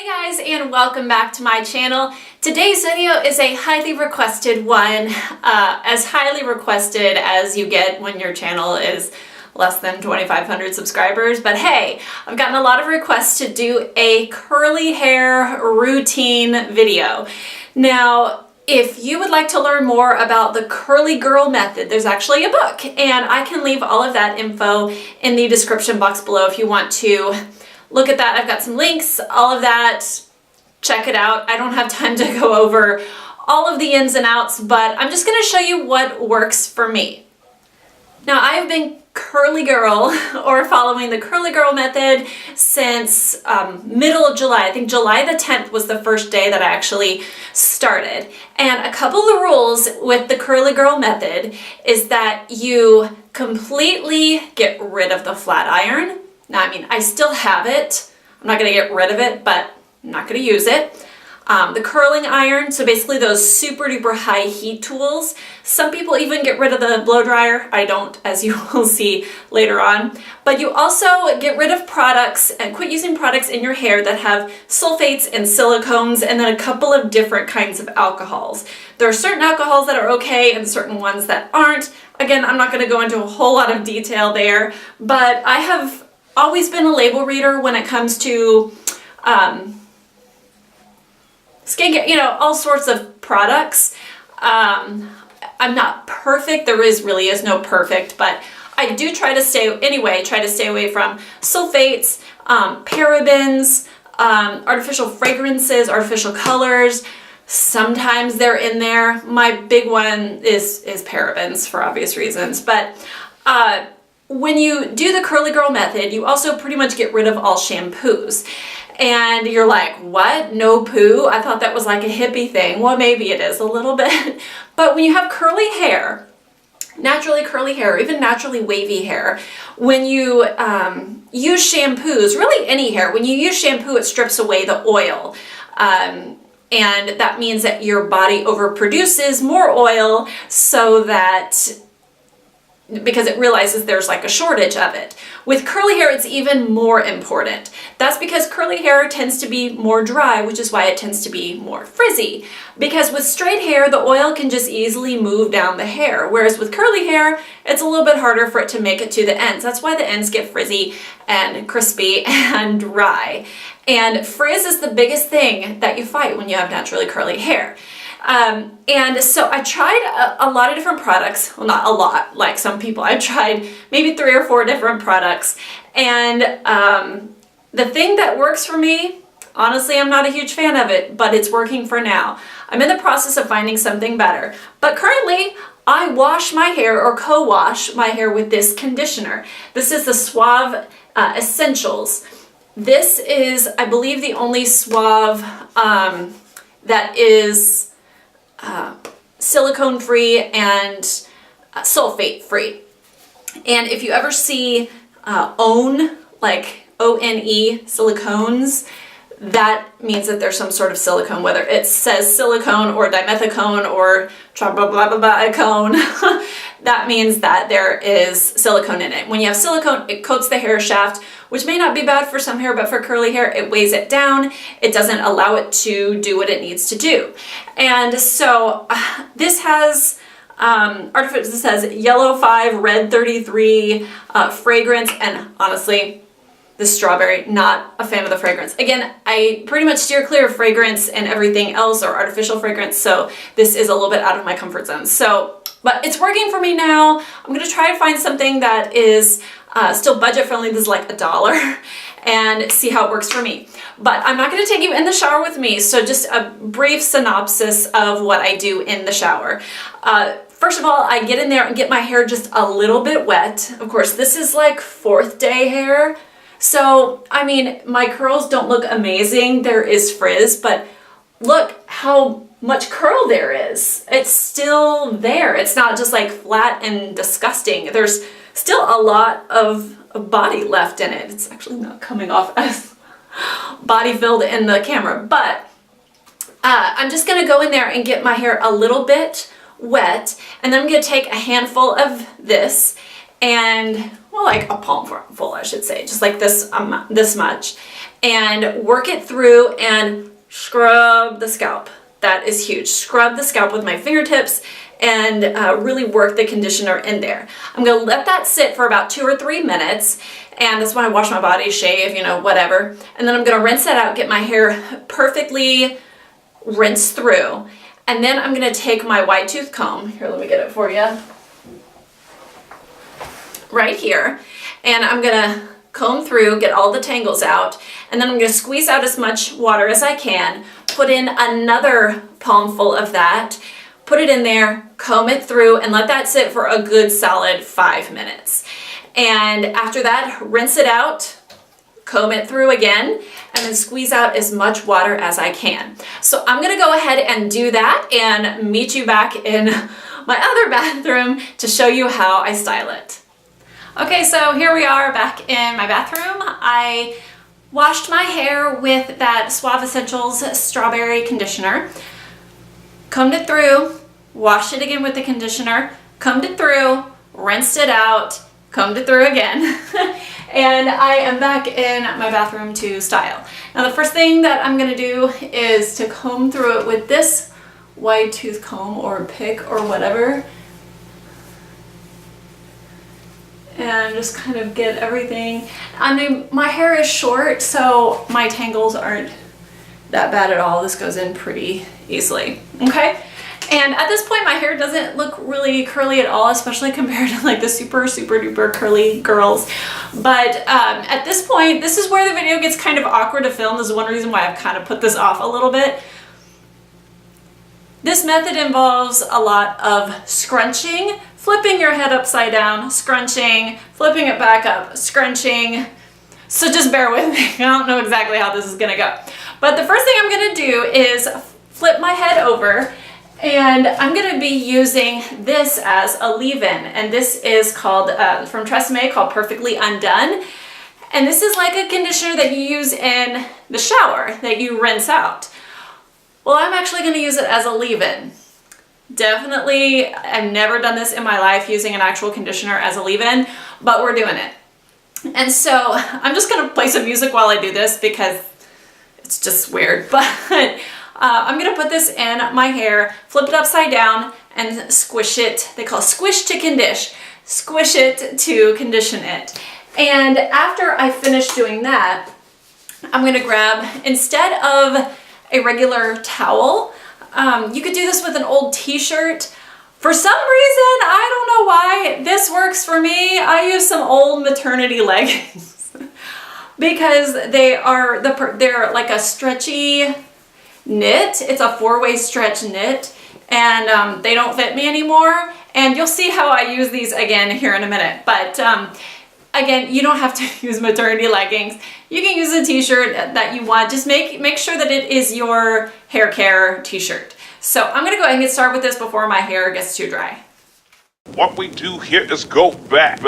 Hey guys, and welcome back to my channel. Today's video is a highly requested one, as highly requested as you get when your channel is less than 2,500 subscribers. But hey, I've gotten a lot of requests to do a curly hair routine video. Now, if you would like to learn more about the curly girl method, there's actually a book, and I can leave all of that info in the description box below if you want to look at that. I've got some links, all of that. Check it out. I don't have time to go over all of the ins and outs, but I'm just going to show you what works for me. Now, I've been curly girl or following the curly girl method since middle of July. I think July the 10th was the first day that I actually started. And a couple of the rules with the curly girl method is that you completely get rid of the flat iron. Now, I mean, I still have it. I'm not going to get rid of it, but I'm not going to use it. The curling iron, so basically those super duper high heat tools. Some people even get rid of the blow dryer. I don't, as you will see later on. But you also get rid of products and quit using products in your hair that have sulfates and silicones and then a couple of different kinds of alcohols. There are certain alcohols that are okay and certain ones that aren't. Again, I'm not going to go into a whole lot of detail there, but I have always been a label reader when it comes to skincare, you know, all sorts of products. I'm not perfect. There really is no perfect, but I do try to stay away from sulfates, parabens, artificial fragrances, artificial colors. Sometimes they're in there. My big one is parabens for obvious reasons, but when you do the curly girl method, you also pretty much get rid of all shampoos. And you're like, what? No poo? I thought that was like a hippie thing. Well, maybe it is a little bit. But when you have curly hair, naturally curly hair, or even naturally wavy hair, when you use shampoos, really any hair, when you use shampoo, it strips away the oil. And that means that your body overproduces more oil because it realizes there's like a shortage of it. With curly hair, it's even more important. That's because curly hair tends to be more dry, which is why it tends to be more frizzy. Because with straight hair, the oil can just easily move down the hair, whereas with curly hair, it's a little bit harder for it to make it to the ends. That's why the ends get frizzy and crispy and dry. And frizz is the biggest thing that you fight when you have naturally curly hair. And so I tried a lot of different products. Well, not a lot, like some people. I tried maybe 3 or 4 different products. And the thing that works for me, honestly, I'm not a huge fan of it, but it's working for now. I'm in the process of finding something better. But currently, I wash my hair or co-wash my hair with this conditioner. This is the Suave Essentials. This is, I believe, the only Suave that is silicone free and sulfate free. And if you ever see ONE, like ONE silicones, that means that there's some sort of silicone, whether it says silicone or dimethicone or blah blah blah blah cone. That means that there is silicone in it. When you have silicone, it coats the hair shaft, which may not be bad for some hair, but for curly hair, it weighs it down. It doesn't allow it to do what it needs to do. And so this has this says yellow 5, red 33, fragrance, and honestly, the strawberry, not a fan of the fragrance. Again, I pretty much steer clear of fragrance and everything else or artificial fragrance, so this is a little bit out of my comfort zone. But it's working for me now. I'm gonna try to find something that is still budget friendly. This is like $1 and see how it works for me. But I'm not gonna take you in the shower with me, so just a brief synopsis of what I do in the shower. First of all, I get in there and get my hair just a little bit wet. Of course, this is like 4th day hair. So, I mean, my curls don't look amazing. There is frizz, but look how much curl there is. It's still there. It's not just like flat and disgusting. There's still a lot of body left in it. It's actually not coming off as body filled in the camera, but I'm just gonna go in there and get my hair a little bit wet, and then I'm gonna take a handful of this and, well, like a palm full, I should say, just like this much. and work it through and scrub the scalp. That is huge. Scrub the scalp with my fingertips and really work the conditioner in there. I'm gonna let that sit for about 2 or 3 minutes, and that's when I wash my body, shave, you know, whatever. And then I'm gonna rinse that out, get my hair perfectly rinsed through. And then I'm gonna take my wide tooth comb. Here, let me get it for you. Right here. And I'm gonna comb through, get all the tangles out, and then I'm gonna squeeze out as much water as I can, put in another palmful of that, put it in there, comb it through, and let that sit for a good solid 5 minutes. And after that, rinse it out, comb it through again, and then squeeze out as much water as I can. So I'm gonna go ahead and do that and meet you back in my other bathroom to show you how I style it. Okay, so here we are back in my bathroom. I washed my hair with that Suave Essentials strawberry conditioner, combed it through, washed it again with the conditioner, combed it through, rinsed it out, combed it through again, and I am back in my bathroom to style. Now the first thing that I'm gonna do is to comb through it with this wide tooth comb or pick or whatever, and just kind of get everything. I mean, my hair is short, so my tangles aren't that bad at all. This goes in pretty easily, okay? And at this point, my hair doesn't look really curly at all, especially compared to like the super duper curly girls. But at this point, this is where the video gets kind of awkward to film. This is one reason why I've kind of put this off a little bit. This method involves a lot of scrunching, flipping your head upside down, scrunching, flipping it back up, scrunching. So just bear with me. I don't know exactly how this is gonna go. But the first thing I'm gonna do is flip my head over, and I'm gonna be using this as a leave-in. And this is called, from Tresemme, called Perfectly Undone. And this is like a conditioner that you use in the shower, that you rinse out. Well, I'm actually gonna use it as a leave-in. Definitely, I've never done this in my life, using an actual conditioner as a leave-in, but we're doing it. And so I'm just gonna play some music while I do this because it's just weird, but I'm gonna put this in my hair, flip it upside down, and squish it. They call it squish to condition. Squish it to condition it. And after I finish doing that, I'm gonna grab, instead of a regular towel, you could do this with an old t-shirt. For some reason, I don't know why this works for me. I use some old maternity leggings because they're like a stretchy knit. It's a 4-way stretch knit, and they don't fit me anymore. And you'll see how I use these again here in a minute. But again, you don't have to use maternity leggings. You can use a t-shirt that you want. Just make sure that it is your hair care t-shirt. So I'm gonna go ahead and get started with this before my hair gets too dry. What we do here is go back.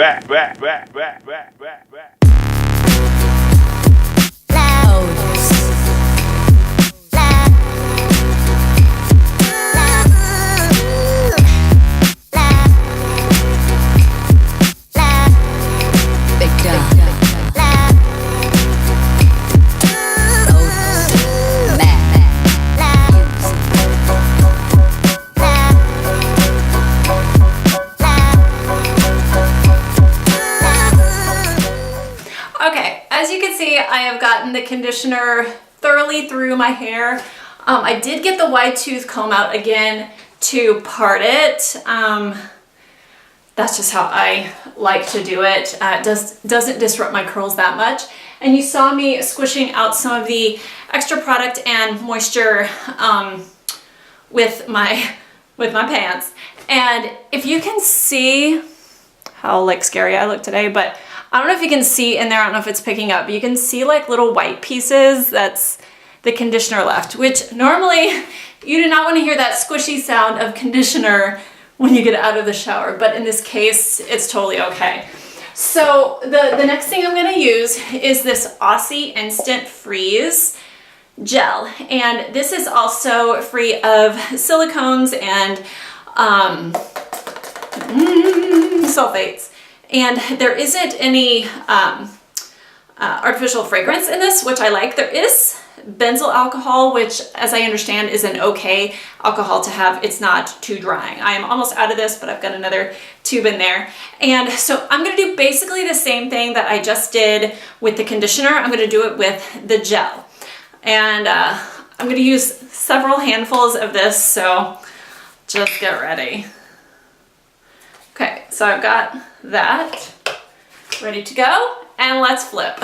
I have gotten the conditioner thoroughly through my hair. I did get the wide tooth comb out again to part it. That's just how I like to do it. It doesn't disrupt my curls that much. And you saw me squishing out some of the extra product and moisture with my pants. And if you can see how like scary I look today, but I don't know if you can see in there, I don't know if it's picking up, but you can see like little white pieces. That's the conditioner left, which normally you do not want to hear that squishy sound of conditioner when you get out of the shower, but in this case, it's totally okay. So the next thing I'm gonna use is this Aussie Instant Freeze gel. And this is also free of silicones and sulfates. And there isn't any artificial fragrance in this, which I like. There is benzyl alcohol, which, as I understand, is an okay alcohol to have. It's not too drying. I am almost out of this, but I've got another tube in there. And so I'm gonna do basically the same thing that I just did with the conditioner. I'm gonna do it with the gel. And I'm gonna use several handfuls of this, so just get ready. Okay, so I've got that ready to go, and let's flip.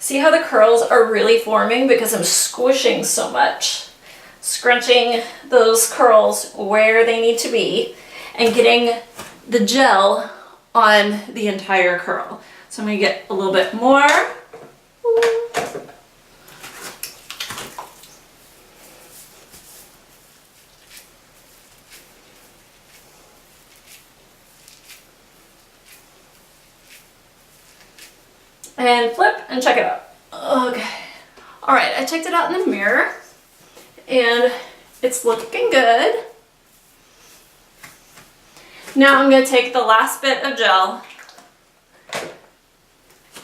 See how the curls are really forming because I'm squishing so much, scrunching those curls where they need to be and getting the gel on the entire curl. So I'm gonna get a little bit more. And flip and check it out. Okay. All right, I checked it out in the mirror and it's looking good. Now I'm gonna take the last bit of gel,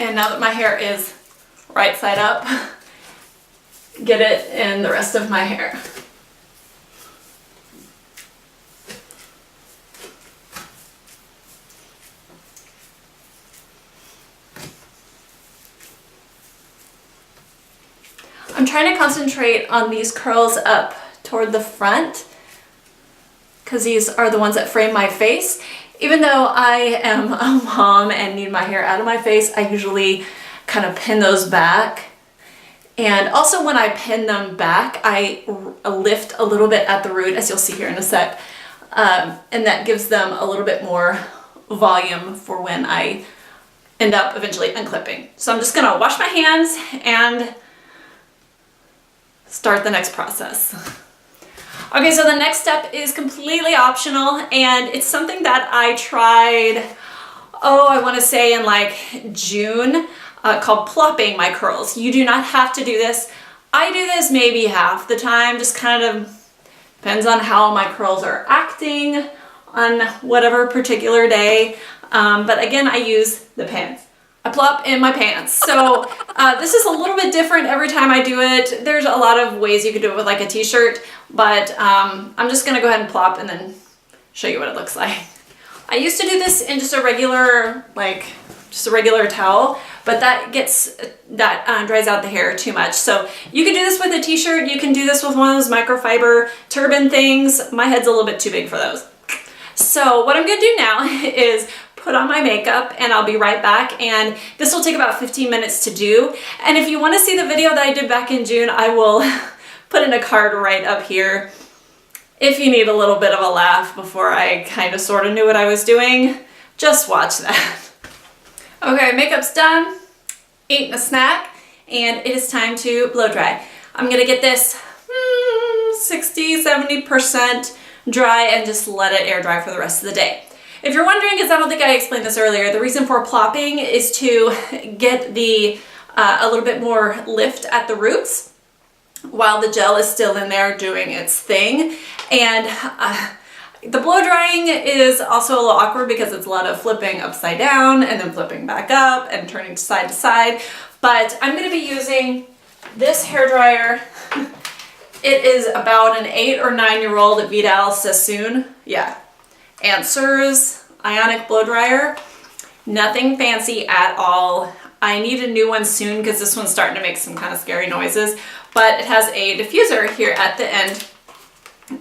and now that my hair is right side up, get it in the rest of my hair. I'm trying to concentrate on these curls up toward the front because these are the ones that frame my face. Even though I am a mom and need my hair out of my face, I usually kind of pin those back. And also when I pin them back, I lift a little bit at the root, as you'll see here in a sec. And that gives them a little bit more volume for when I end up eventually unclipping. So I'm just gonna wash my hands and start the next process. Okay, so the next step is completely optional, and it's something that I tried, I want to say in like June, called plopping my curls. You do not have to do this. I do this maybe half the time, just kind of depends on how my curls are acting on whatever particular day. But again, I use the pants. I plop in my pants. So this is a little bit different every time I do it. There's a lot of ways you could do it with like a t-shirt, but I'm just gonna go ahead and plop and then show you what it looks like. I used to do this in just a regular, towel, but that dries out the hair too much. So you can do this with a t-shirt, you can do this with one of those microfiber turban things. My head's a little bit too big for those. So what I'm gonna do now is put on my makeup, and I'll be right back, and this will take about 15 minutes to do. And if you want to see the video that I did back in June, I will put in a card right up here if you need a little bit of a laugh before I kind of sort of knew what I was doing. Just watch that. Okay, makeup's done, eating a snack, and it is time to blow dry. I'm gonna get this 60-70% dry and just let it air dry for the rest of the day. If you're wondering, because I don't think I explained this earlier, the reason for plopping is to get the a little bit more lift at the roots while the gel is still in there doing its thing. And the blow drying is also a little awkward because it's a lot of flipping upside down and then flipping back up and turning side to side. But I'm going to be using this hairdryer. It is about an 8 or 9-year-old Vidal Sassoon. Yeah. Answers ionic blow dryer. Nothing fancy at all. I need a new one soon because this one's starting to make some kind of scary noises, but it has a diffuser here at the end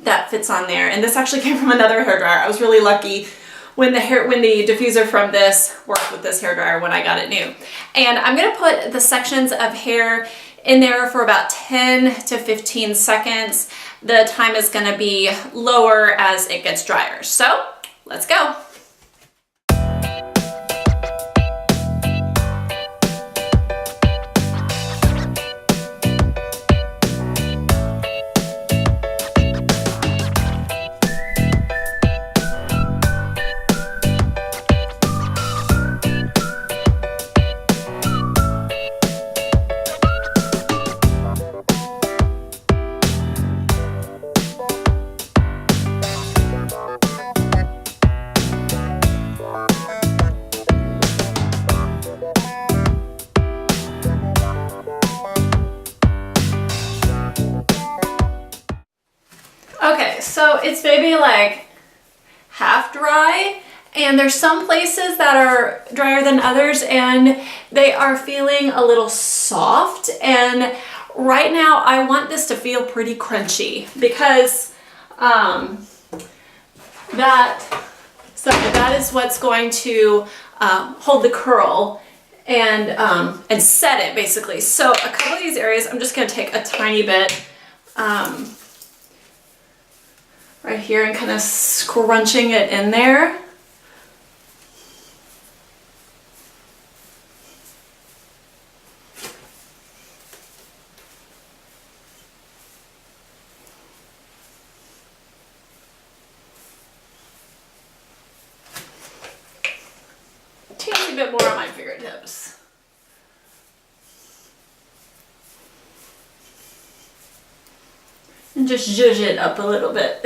that fits on there, and this actually came from another hairdryer. I was really lucky when the diffuser from this worked with this hairdryer when I got it new. And I'm gonna put the sections of hair in there for about 10 to 15 seconds. The time is gonna be lower as it gets drier. So let's go. so it's maybe like half dry, and there's some places that are drier than others, and they are feeling a little soft. And right now I want this to feel pretty crunchy because that is what's going to hold the curl and set it basically. So a couple of these areas, I'm just going to take a tiny bit right here and kind of scrunching it in there. A bit more on my fingertips. And just zhuzh it up a little bit.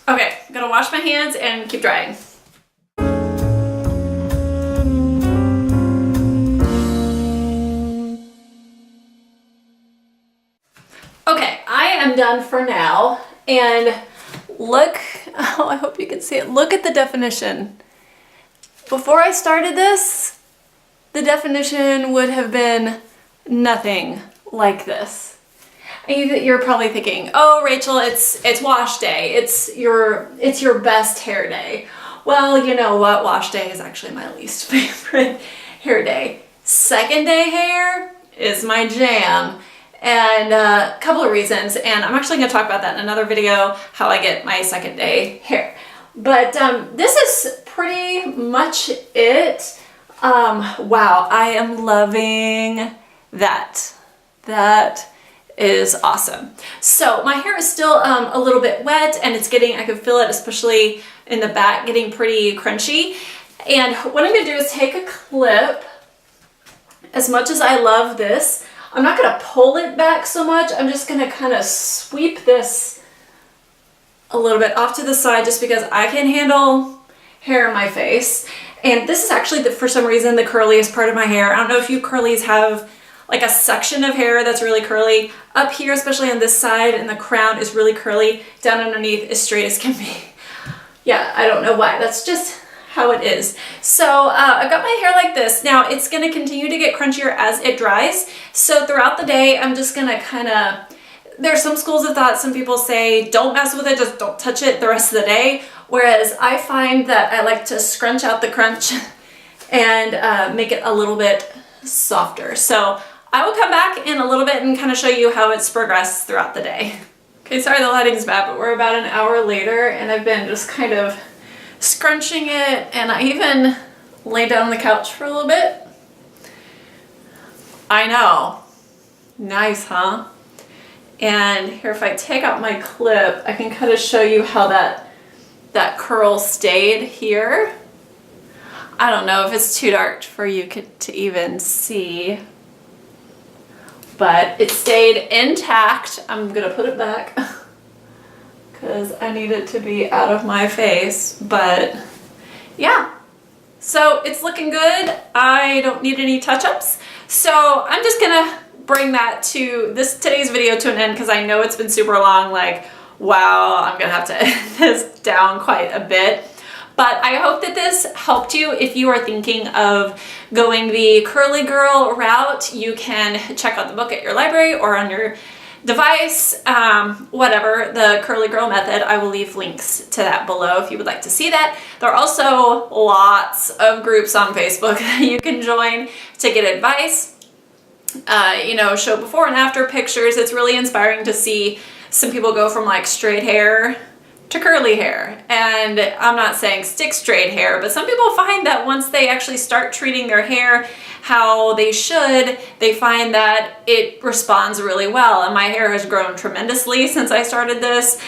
Okay, I'm gonna wash my hands and keep drying. Okay, I am done for now, and look, oh, I hope you can see it. Look at the definition. Before I started this, the definition would have been nothing like this. And you're probably thinking, oh, Rachel, it's wash day. It's your best hair day. Well, you know what? Wash day is actually my least favorite hair day. Second day hair is my jam. And a couple of reasons, and I'm actually going to talk about that in another video, how I get my second day hair. But this is pretty much it. Wow, I am loving that. That is awesome. So my hair is still a little bit wet, and it's getting, I can feel it, especially in the back, getting pretty crunchy. And what I'm going to do is take a clip. As much as I love this, I'm not going to pull it back so much. I'm just going to kind of sweep this a little bit off to the side just because I can handle hair in my face. And this is actually, for some reason, the curliest part of my hair. I don't know if you curlies have like a section of hair that's really curly. Up here, especially on this side, and the crown is really curly. Down underneath is straight as can be. Yeah, I don't know why. That's just how it is. So I've got my hair like this. Now it's going to continue to get crunchier as it dries. So throughout the day, I'm just going to kind of, there's some schools of thought, some people say don't mess with it, just don't touch it the rest of the day. Whereas I find that I like to scrunch out the crunch and make it a little bit softer. So I will come back in a little bit and kind of show you how it's progressed throughout the day. Okay, sorry the lighting's bad, but we're about an hour later and I've been just kind of scrunching it, and I even lay down on the couch for a little bit. I know. Nice, huh? And here, if I take out my clip, I can kind of show you how that curl stayed here. I don't know if it's too dark for you to even see, but it stayed intact. I'm gonna put it back because I need it to be out of my face, but yeah. So it's looking good. I don't need any touch-ups. So I'm just gonna bring that to today's video to an end because I know it's been super long. Like, wow, I'm gonna have to edit this down quite a bit. But I hope that this helped you. If you are thinking of going the curly girl route, you can check out the book at your library or on your device, whatever, the curly girl method. I will leave links to that below if you would like to see that. There are also lots of groups on Facebook that you can join to get advice, you know, show before and after pictures. It's really inspiring to see some people go from like straight hair to curly hair. And I'm not saying stick straight hair, but some people find that once they actually start treating their hair how they should, they find that it responds really well. And my hair has grown tremendously since I started this.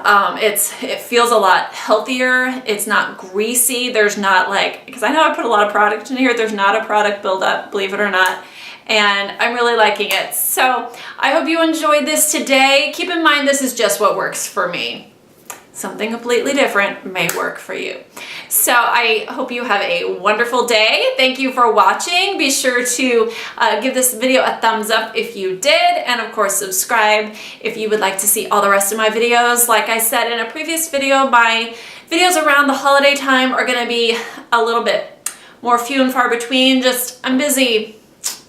It feels a lot healthier. It's not greasy. There's not like, because I know I put a lot of product in here, there's not a product buildup, believe it or not. And I'm really liking it. So I hope you enjoyed this today. Keep in mind, this is just what works for me. something completely different may work for you. So I hope you have a wonderful day. Thank you for watching. Be sure to give this video a thumbs up if you did, and of course subscribe if you would like to see all the rest of my videos. Like I said in a previous video, my videos around the holiday time are going to be a little bit more few and far between. Just, I'm busy.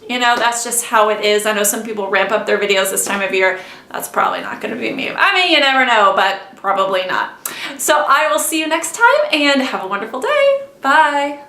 You know, that's just how it is. I know some people ramp up their videos this time of year. That's probably not going to be me. I mean, you never know, but probably not. So I will see you next time, and have a wonderful day. Bye.